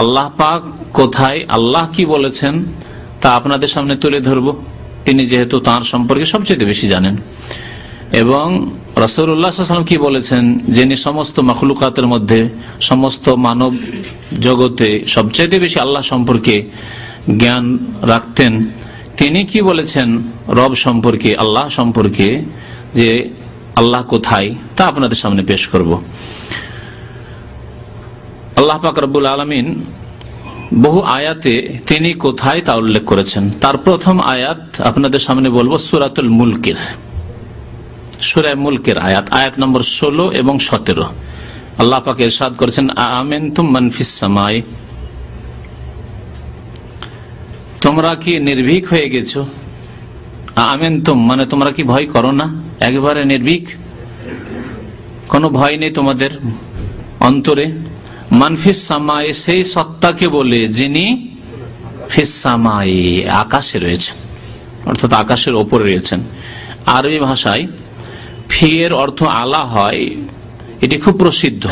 আল্লাহ পাক কোথায়, আল্লাহ কি বলেছেন তা আপনাদের সামনে তুলে ধরব। তিনি যেহেতু তাঁর সম্পর্কে সবচেয়ে বেশি জানেন, এবং রাসূলুল্লাহ সাল্লাল্লাহু আলাইহি ওয়াসাল্লাম কি বলেছেন, যিনি সমস্ত মাখলুকাতের মধ্যে, সমস্ত মানব জগতে সবচেয়ে বেশি আল্লাহ সম্পর্কে জ্ঞান রাখতেন, তিনি কি বলেছেন রব সম্পর্কে, আল্লাহ সম্পর্কে, যে আল্লাহ কোথায় তা আপনাদের সামনে পেশ করব। আল্লাহ পাক রব্বুল আলামিন বহু আয়াতে তিনি কোথায় তা উল্লেখ করেছেন। তার প্রথম আয়াত আপনাদের সামনে বলবো সূরাতুল মুলকের, সূরা মুলকের আয়াত নম্বর 16 এবং 17। আল্লাহ পাক ইরশাদ করেছেন, আ'আমিনতুম মান ফিস সামাই, তোমরা কি নির্ভীক হয়ে গেছো। আ'আমিনতুম মানে তোমরা কি ভয় করো না, একবারে নির্ভীক, কোনো ভয় নেই তোমাদের অন্তরে। মান ফিস সামাই সেই সত্তাকে বলে যিনি ফিস সামাই আকাশে রয়েছেন, অর্থাৎ আকাশের ওপরে রয়েছেন। আরবি ভাষায় ফি এর অর্থ আলা হয়, এটি খুব প্রসিদ্ধ,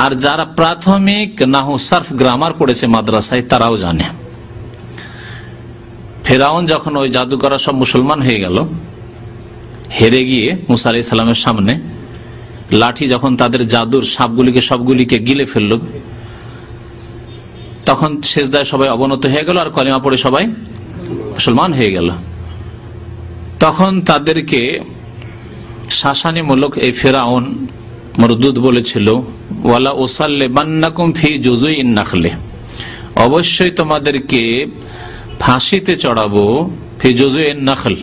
আর যারা প্রাথমিক নাহু সারফ গ্রামার পড়েছে মাদ্রাসায় তারাও জানে। ফেরাউন যখন ওই জাদুকররা সব মুসলমান হয়ে গেল, হেরে গিয়ে মুসা আলাইহিস সালামের সামনে লাঠি যখন তাদের জাদুর সাপগুলিকে সবগুলিকে গিলে ফেলল, তখন সেজদায় সবাই অবনত হয়ে গেল আর কলিমা পড়ে সবাই মুসলমান হয়ে গেল। তখন তাদেরকে শাসানিমূলক এই ফেরাউন মরদুদ বলেছিল, ওয়ালা উসাল্লিবান্নাকুম ফি জুযুইন নাখলে, অবশ্যই তোমাদেরকে ফাঁসিতে চড়াবো, ফি জুযুইন নাখল,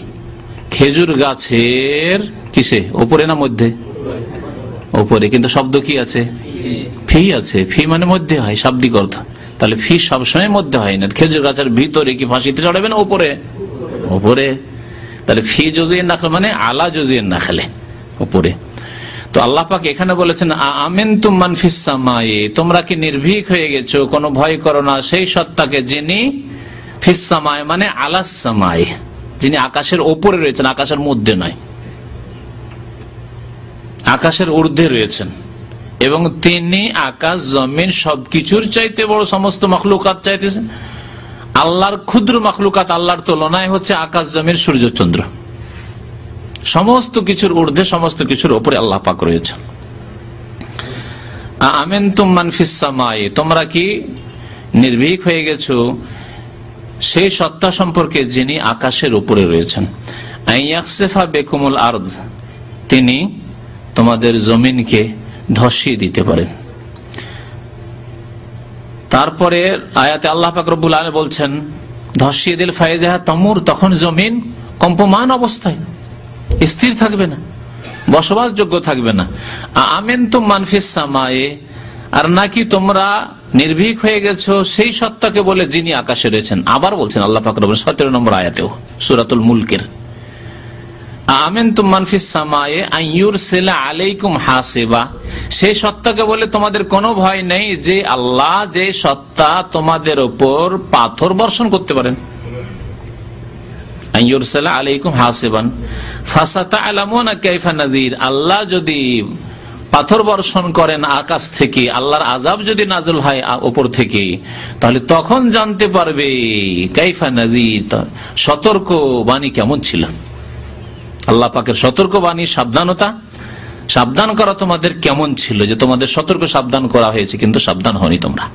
খেজুর গাছের কিসে, ওপরে না মধ্যে, ওপরে, কিন্তু শব্দ কি আছে, ফি আছে, ফি মানে মধ্যে হয় শাব্দিক অর্থ, তাহলে ফি সবসময় মধ্যে হয় না। খেজুর গাছের ভিতরে কি ফাঁসিতে চড়াবে না ওপরে, ওপরে, তাহলে ফি জুযুইন নাখল মানে আলা জুযুইন নাখলে, উপরে। তো আল্লাহ পাক এখানে বলেছেন, আ'আমিনতুম মান ফিস সামাই, তোমরা কি নির্ভীক হয়ে গেছো, কোনো ভয় করো না সেই সত্তাকে যিনি ফিস সামাই মানে আলাস সামাই, যিনি আকাশের ওপরে রয়েছেন, আকাশের মধ্যে নয়, আকাশের ঊর্ধ্বে রয়েছেন, এবং তিনি আকাশ জমিন সবকিছুর চাইতে বড়, সমস্ত মাখলুকাত চাইতেছেন। আল্লাহর ক্ষুদ্র মাখলুকাত আল্লাহর তুলনায় হচ্ছে আকাশ জমিন সূর্য চন্দ্র, সমস্ত কিছুর ঊর্ধ্বে, সমস্ত কিছুর উপরে আল্লাহ পাক রয়েছেন। আ'আমিনতুম মান ফিস সামাই, তোমরা কি নির্ভীক হয়ে গেছো সেই সত্তা সম্পর্কে যিনি আকাশের উপরে রয়েছেন। আইয়াখসিফা বিকুমুল আরদ, তিনি তোমাদের জমিনকে ধসিয়ে দিতে পারেন। তারপরে আয়াতে আল্লাহ পাক রব্বুল আলামিন বলছেন, ধসিয়ে দিল ফাইজাহা তামুর, তখন জমিন কম্পমান অবস্থায় স্থির থাকবে না, বসবাসযোগ্য থাকবে না। আ'আমিনতুম মান ফিস সামাই, আর নাকি তোমরা নির্ভীক হয়ে গেছো সেই সত্তাকে বলে যিনি আকাশে রয়েছেন। আবার বলছেন আল্লাহ পাক রব্বুল 17 নম্বর আয়াতেও সূরাতুল মুলকের, আ'আমিনতুম মান ফিস সামাই আন ইউরসিলা আলাইকুম হাসিবা, সেই সত্তাকে বলে তোমাদের কোনো ভয় নেই যে আল্লাহ, যে সত্তা তোমাদের উপর পাথর বর্ষণ করতে পারেন। আন ইউরসিলা আলাইকুম হাসিবান ফাসাতা'লামুনা কাইফা নাযির, আল্লাহ যদি পাথর বর্ষণ করেন আকাশ থেকে, আল্লাহর আযাব যদি নাযিল হয় উপর থেকে, তাহলে তখন জানতে পারবে কাইফা নাযির, সতর্ক বাণী কেমন ছিল। আল্লাহ পাকের সতর্ক বাণী, সাবধানতা, সাবধান করা তোমাদের কেমন ছিল, যে তোমাদের সতর্ক সাবধান করা হয়েছে কিন্তু সাবধান হওনি তোমরা।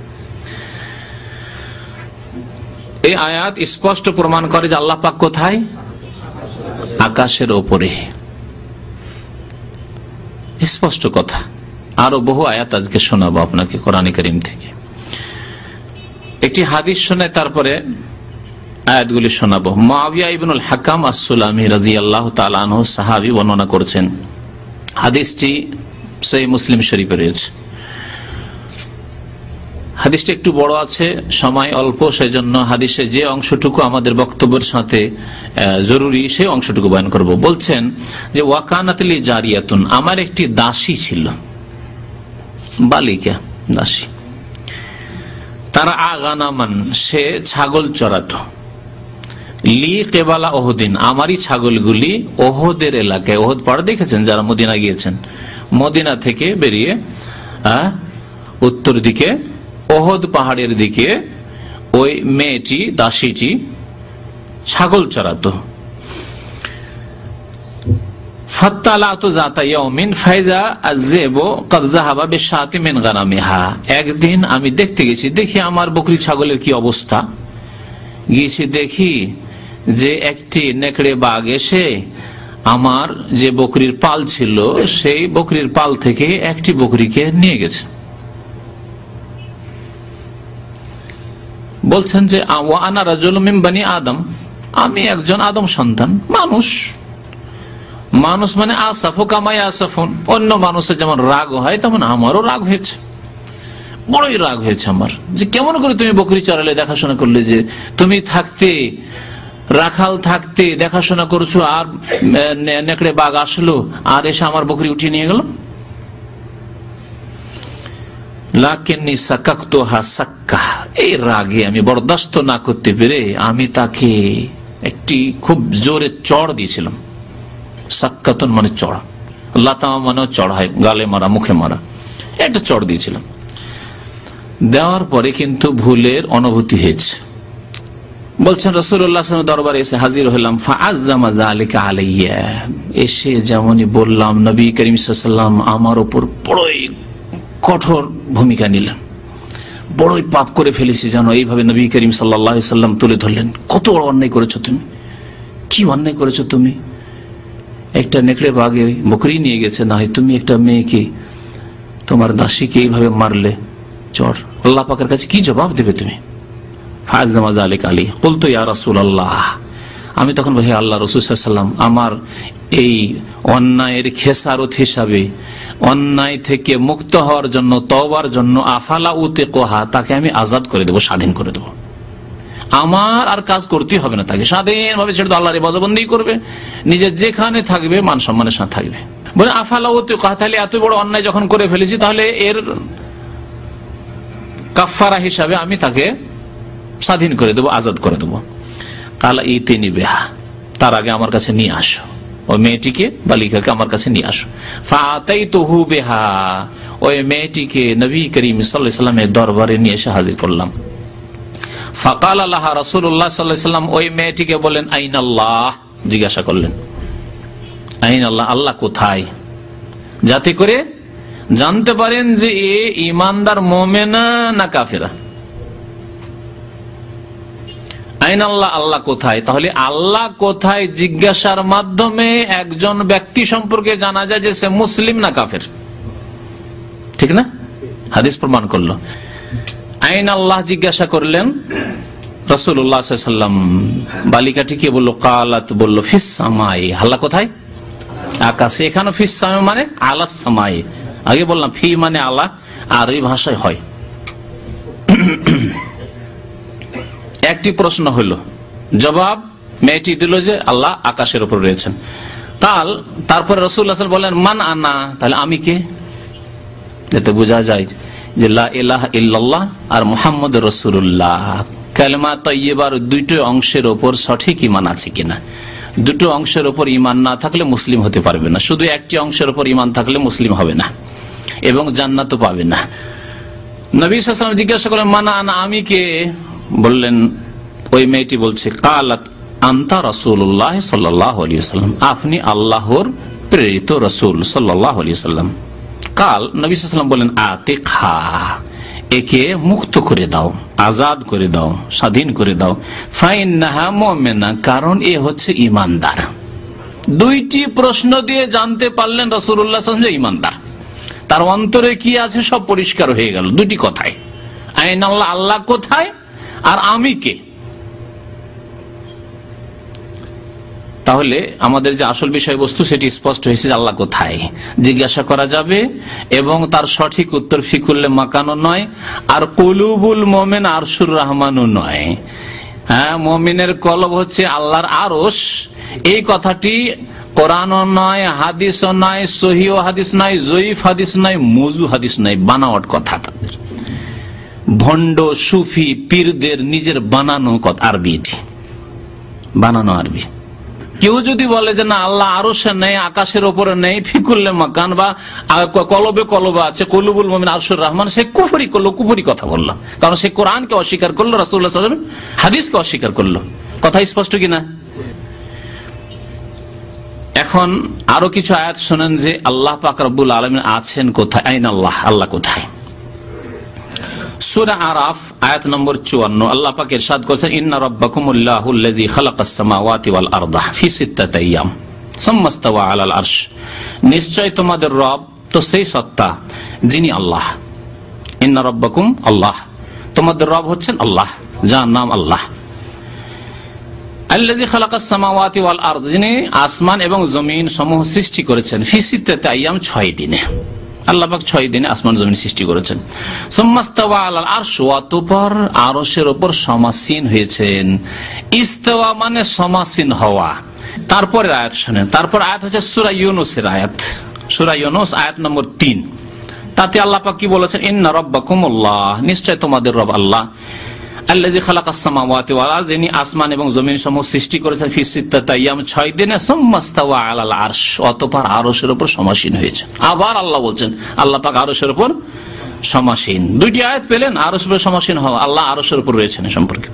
এই আয়াত স্পষ্ট প্রমাণ করে যে আল্লাহ পাক কোথায়, আকাশের ওপরে, স্পষ্ট কথা। আরো বহু আয়াত আজকে শোনাবো আপনাকে কোরআনে কারীম থেকে। একটি হাদিস শুনে তারপরে আয়াতগুলি শোনাবো। মুআবিয়া ইবনুল হাকাম আস-সুলামি রাদিয়াল্লাহু তাআলা আনহু সাহাবী বর্ণনা করেছেন, হাদিসটি সহিহ মুসলিম শরীফে রয়েছে। হাদিসটি একটু বড় আছে, সময় অল্প, সেজন্য হাদিসের যে অংশটুকু আমাদের বক্তব্যের সাথে জরুরি সেই অংশটুকু বয়ান করব। বলছেন যে ওয়াকানাত লি জারিয়াতুন, আমার একটি দাসী ছিল, বালিকা দাসী, তারা আগানামান, সে ছাগল চড়াতো, লি কেবালা ওহদিন, আমারই ছাগলগুলি ওহদের এলাকায়, ওহদ পাড় দেখেছেন যারা মদিনা গিয়েছেন, মদিনা থেকে বেরিয়ে উত্তর দিকে ওহদ পাহাড়ের দিকে ওই মেয়েটি, দাসীটি ছাগল চড়াতো। একদিন আমি দেখতে গেছি, দেখি আমার বকরি ছাগলের কি অবস্থা। গিয়েছি, দেখি যে একটি নেকড়ে বাঘ এসে আমার যে বকরির পাল ছিল সেই বকরির পাল থেকে একটি বকরিকে নিয়ে গেছে। বলছেন যে আনা রাজুলুম মিন বানি আদম, আমি একজন আদম সন্তান মানুষ। মানুষ মানে আসাফু কামাই আসাফুন, অন্য মানুষের যেমন রাগ হয় তেমন আমারও রাগ হয়েছে, বড়ই রাগ হয়েছে আমার, যে কেমন করে তুমি বকরি চড়ালে, দেখাশোনা করলে, যে তুমি থাকতে, রাখাল থাকতে দেখাশোনা করছো, আর নেকড়ে বাঘ আসলো আর এসে আমার বকরি উঠিয়ে নিয়ে গেল। লাকিন্নী সাকাকতুহা সাক্কা, এই রাগে আমি বরদাস্ত না করতে পেরে আমি তাকে একটি খুব জোরে চড় দিয়েছিলাম। সাক্কাতুন মানে চড়া, লাতা মানে চড় হয়, গালে মারা, মুখে মারা, একটা চড় দিয়েছিলাম। দেওয়ার পরে কিন্তু ভুলের অনুভূতি হয়েছে। বলছেন রাসূলুল্লাহ সাল্লাল্লাহু আলাইহি ওয়াসাল্লাম দরবারে এসে হাজির হলাম। ফাআজ্জামা যালিকা আলাইয়া, এসে যেমনই বললাম নবী করিম সাল্লাল্লাহু আলাইহি ওয়াসাল্লাম আমার উপর বড়ই কঠোর ভূমিকা নিলেন। বড়ই পাপ করে ফেলেছি জানো, এইভাবে নবী করিম সাল্লাল্লাহু আলাইহি ওয়াসাল্লাম তুলে ধরলেন। কত বড় অন্যায় করেছো তুমি, কি অন্যায় করেছো তুমি, একটা নেকড়ে বাঘে বকরি নিয়ে গেছে, না হয় তুমি একটা মেয়েকে, তোমার দাসীকে এইভাবে মারলে, চর আল্লাহ পাকের কাছে কি জবাব দেবে তুমি? ফাআজ্জামা যালিকা আলী, কুলতু ইয়া রাসূলুল্লাহ, আমি তখন বলি আল্লাহ রাসূল সাল্লাল্লাহু আলাইহি ওয়াসাল্লাম, আমার এই অন্যায়ের খেসারত হিসাবে, অন্যায় থেকে মুক্ত হওয়ার জন্য, তওবার জন্য, আফালা উতিকুহা, তাকে আমি আজাদ করে দেব, স্বাধীন করে দেব। আমার আর কাজ করতে হবে না, তাকে স্বাধীনভাবে ছেড়ে দেব, আল্লাহর ইবাদতবন্দি করবে, নিজের যেখানে থাকবে মান সম্মানের সাথে থাকবে। বলে আফালা উতিকুহা, তাহলে এত বড় অন্যায় যখন করে ফেলেছি, তাহলে এর কাফারা হিসাবে আমি তাকে স্বাধীন করে দেবো, আজাদ করে দেবো। কালা ইতিনি বিহা, তার আগে আমার কাছে নিয়ে আসো, ওই মেয়েটিকে, বালিকাকে আমার কাছে নিয়ে আসো। ফাআতাইতুহু বিহা, ওই মেয়েটিকে নবী করিম সাল্লাল্লাহু আলাইহি ওয়াসাল্লামের দরবারে নিয়ে এসে হাজির করলাম। ফাকালা লাহা রাসূলুল্লাহ সাল্লাল্লাহু আলাইহি ওয়াসাল্লাম, ওই মেয়েটিকে বলেন আইনাল্লাহ, জিজ্ঞাসা করলেন আইনাল্লাহ, আল্লাহ কোথায়, যাতে করে জানতে পারেন যে এ ঈমানদার মুমিনা না কাফেরা। আইন আল্লাহ, আল্লাহ কোথায়, তাহলে আল্লাহ কোথায় জিজ্ঞাসার মাধ্যমে একজন ব্যক্তি সম্পর্কে জানা যায় যে সে মুসলিম না কাফের, ঠিক না? হাদিস প্রমাণ করলো। আইন আল্লাহ জিজ্ঞাসা করলেন রাসূলুল্লাহ সাল্লাল্লাহু আলাইহি ওয়াসাল্লাম, বালিকাটিকে বললো, কালাত, বললো ফিস সামাই, আল্লাহ কোথায়, আকাশে। এখানে ফিস সামাই মানে আলাস সামাই, আগে বললাম ফি মানে আল্লাহ, আর এই ভাষায় হয়। একটি প্রশ্ন হলো, জবাব মেয়েটি দিল যে আল্লাহ আকাশের উপর রয়েছেন। তারপরে রাসূলুল্লাহ সাল্লাল্লাহু আলাইহি ওয়াসাল্লাম বলেন মান আনা, তাহলে আমি কে, যাতে বোঝা যায় যে লা ইলাহা ইল্লাল্লাহ আর মুহাম্মদুর রাসূলুল্লাহ কালেমা তাইয়্যিবার দুটো অংশের উপর সঠিক ঈমান আছে কিনা। দুটো অংশের উপর ঈমান না থাকলে মুসলিম হতে পারবে না, শুধু একটি অংশের উপর ঈমান থাকলে মুসলিম হবে না এবং জান্নাতও পাবে না। নবী সাল্লাল্লাহু আলাইহি ওয়াসাল্লাম জিজ্ঞাসা করলেন মান আনা, আমি কে? বললেন, ওই মেয়েটি বলছে, কালাত আনতা রাসূলুল্লাহ সাল্লাল্লাহু আলাইহি ওয়াসাল্লাম, আপনি আল্লাহর প্রেরিত রাসূল সাল্লাল্লাহু আলাইহি ওয়াসাল্লাম। কাল নবী সাল্লাল্লাহু আলাইহি ওয়াসাল্লাম বলেন, আতিকহা, একে মুক্ত করে দাও, আজাদ করে দাও, স্বাধীন করে দাও। ফাইন্নাহা মুমিনা, কারণ এ হচ্ছে ঈমানদার। দুইটি প্রশ্ন দিয়ে জানতে পারলেন রাসূলুল্লাহ সাল্লাল্লাহু আলাইহি ওয়াসাল্লাম ঈমানদার, তার অন্তরে কি আছে সব পরিষ্কার হয়ে গেল দুটি কথায়, আইন আল্লাহ, আল্লাহ কোথায়, আর আমি কে। তাহলে আমাদের যে আসল বিষয়বস্তু সেটি স্পষ্ট হয়েছে, আল্লাহ কোথায় জিজ্ঞাসা করা যাবে এবং তার সঠিক উত্তর ফিকুল্লে মাকানো নয়, আর কুলুবুল মুমিন আরশুর রহমানও নয়। হ্যাঁ, মুমিনের কলব হচ্ছে আল্লাহর আরশ, এই কথাটি কোরআনও নয়, হাদিসও নয়, সহিহ হাদিস নয়, জয়ীফ হাদিস নয়, মওযু হাদিস নয়, বানাওয়াট কথা, তাদের ভণ্ড সুফি পীরদের নিজের বানানো কথা, আরবি, এটি বানানো আরবি। কেউ যদি বলে যে না আল্লাহ আরশে নেই, আকাশের উপরে নেই, ফিকুল্লে মাকান বা কলবে কলবে আছে, কলুবুল মুমিন আরশুর রহমান, সে কুফরি করলো, কুফরি কথা বললো। কারণ সে কোরআনকে অস্বীকার করলো, রাসূলুল্লাহ সাল্লাল্লাহু আলাইহি ওয়াসাল্লাম হাদিসকে অস্বীকার করলো। কথা স্পষ্ট কিনা? এখন আরো কিছু আয়াত শুনেন যে আল্লাহ পাক রব্বুল আলামিন আছেন কোথায়, আইন আল্লাহ, আল্লাহ কোথায়। সূরা আরাফ আয়াত নম্বর 54 আল্লাহ পাক ইরশাদ করেছেন, ইন্না রাব্বাকুমুল্লাহুল্লাযী খালাকাস সামাওয়াতি ওয়াল আরদা ফি সিত্তাতি আইয়াম সুম্মা ইসতাওয়া আলাল আরশ। নিশ্চয় তোমাদের রব তো সেই সত্তা যিনি আল্লাহ। ইন্না রাব্বাকুম আল্লাহ, তোমাদের রব হচ্ছেন আল্লাহ, যার নাম আল্লাহ। আল্লাযী খালাকাস সামাওয়াতি ওয়াল আরদ, যিনি আসমান এবং জমিন সমূহ সৃষ্টি করেছেন, ফি সিত্তাতি আইয়াম 6 দিনে। আল্লাহ পাক 6 দিনে আসমান জমিন সৃষ্টি করেছেন। সুম্মা ইসতাওয়া আলাল আরশ, অতঃপর আরশের উপর সমাসীন হয়েছেন। ইস্তাওয়া মানে সমাসীন হওয়া। তারপরে আয়াত শুনেন, তারপর আয়াত হচ্ছে সূরা ইউনূসের আয়াত, সূরা ইউনূস আয়াত নম্বর 3। তাতে আল্লাহ পাক কি বলেছেন, ইন্না রাব্বাকুমুল্লাহ, নিশ্চয় তোমাদের রব আল্লাহ, আল্লাযী খালাকাস সামাওয়াতি ওয়াল আরদ, যিনি আসমান এবং জমিন সমূহ সৃষ্টি করেছেন, ফি সিত্তাতি আইয়াম 6 দিনে, সুম্মা ইসতাওয়া আলাল আরশ, অতঃপর আরশের উপর সমাসীন হয়েছে। আবার আল্লাহ বলছেন আল্লাহ পাক আরশের উপর সমাসীন। দুইটি আয়াত পেলেন, আরশের উপর সমাসীন হওয়া, আল্লাহ আরশের উপর রয়েছেন সম্পর্কে।